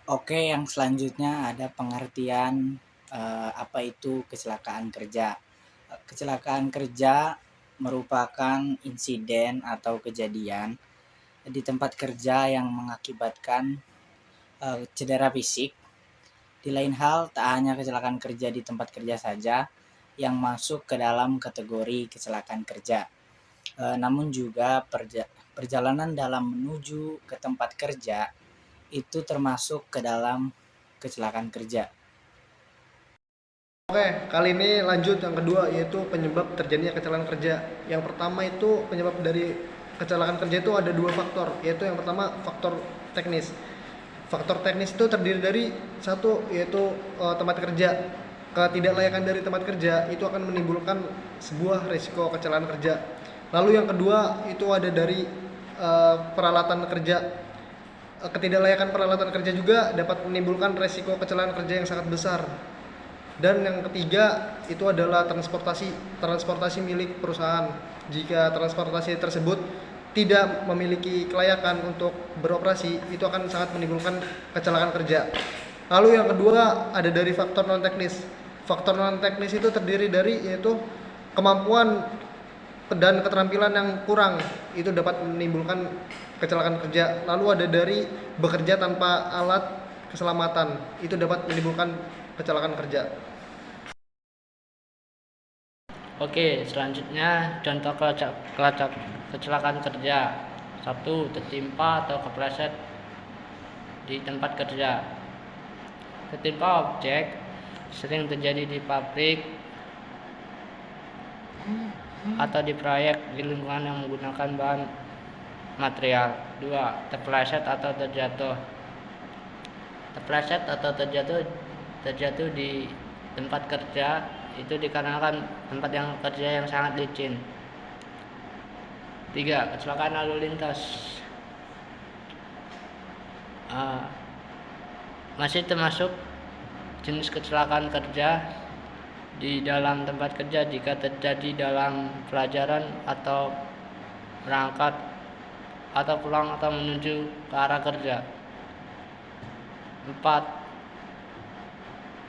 Oke, yang selanjutnya ada pengertian apa itu kecelakaan kerja. Kecelakaan kerja merupakan insiden atau kejadian di tempat kerja yang mengakibatkan cedera fisik. Di lain hal, tak hanya kecelakaan kerja di tempat kerja saja yang masuk ke dalam kategori kecelakaan kerja, namun juga perjalanan dalam menuju ke tempat kerja itu termasuk ke dalam kecelakaan kerja. Oke, kali ini lanjut yang kedua, yaitu penyebab terjadinya kecelakaan kerja. Yang pertama itu penyebab dari kecelakaan kerja itu ada dua faktor, yaitu yang pertama faktor teknis. Faktor teknis itu terdiri dari satu, yaitu tempat kerja. Ketidaklayakan dari tempat kerja itu akan menimbulkan sebuah risiko kecelakaan kerja. Lalu yang kedua itu ada dari peralatan kerja. Ketidaklayakan peralatan kerja juga dapat menimbulkan risiko kecelakaan kerja yang sangat besar. Dan yang ketiga itu adalah transportasi milik perusahaan. Jika transportasi tersebut tidak memiliki kelayakan untuk beroperasi, itu akan sangat menimbulkan kecelakaan kerja. Lalu yang kedua ada dari faktor non teknis. Faktor non teknis itu terdiri dari yaitu kemampuan dan keterampilan yang kurang, itu dapat menimbulkan kecelakaan kerja. Lalu ada dari bekerja tanpa alat keselamatan, itu dapat menimbulkan kecelakaan kerja. Oke, selanjutnya contoh kecelakaan kerja. 1. Tertimpa atau kepleset di tempat kerja. Tertimpa objek sering terjadi di pabrik atau di proyek di lingkungan yang menggunakan bahan material. 2. Terpleset atau terjatuh. Terpleset atau terjatuh di tempat kerja itu dikarenakan tempat kerja yang sangat licin. 3. Kecelakaan lalu lintas. Masih termasuk jenis kecelakaan kerja di dalam tempat kerja jika terjadi dalam pelajaran atau berangkat atau pulang atau menuju ke arah kerja. 4.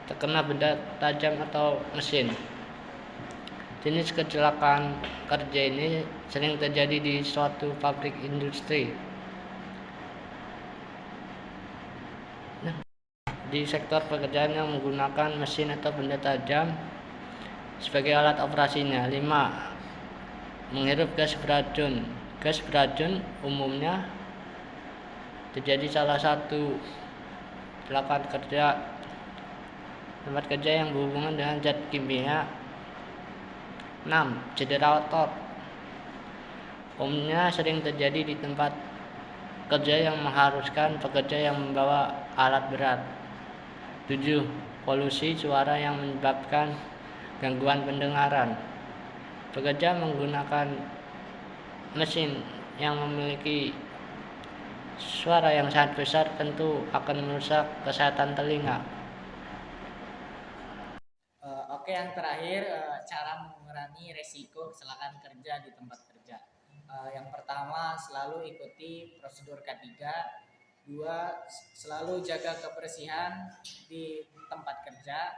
Terkena benda tajam atau mesin. Jenis kecelakaan kerja ini sering terjadi di suatu pabrik industri. Di sektor pekerjaan yang menggunakan mesin atau benda tajam sebagai alat operasinya. 5. Menghirup gas beracun. Gas beracun umumnya terjadi salah satu kecelakaan kerja tempat kerja yang berhubungan dengan zat kimia. 6. Cedera otot. Umumnya sering terjadi di tempat kerja yang mengharuskan pekerja yang membawa alat berat. 7. Polusi suara yang menyebabkan gangguan pendengaran. Pekerja menggunakan mesin yang memiliki suara yang sangat besar tentu akan merusak kesehatan telinga. Oke, yang terakhir cara mengurangi resiko kecelakaan kerja di tempat kerja. Yang pertama, selalu ikuti prosedur K3. 2. Selalu jaga kebersihan di tempat kerja.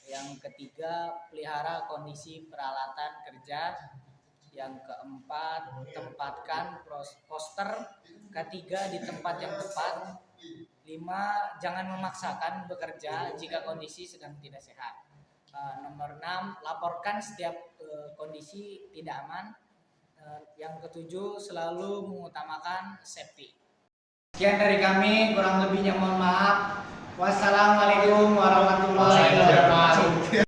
Yang ketiga, pelihara kondisi peralatan kerja. Yang keempat, tempatkan poster K3 di tempat yang tepat. 5. Jangan memaksakan bekerja jika kondisi sedang tidak sehat. Nomor 6, laporkan setiap kondisi tidak aman. Yang ketujuh, selalu mengutamakan safety. Sekian dari kami, kurang lebihnya mohon maaf. Wassalamualaikum warahmatullahi wabarakatuh.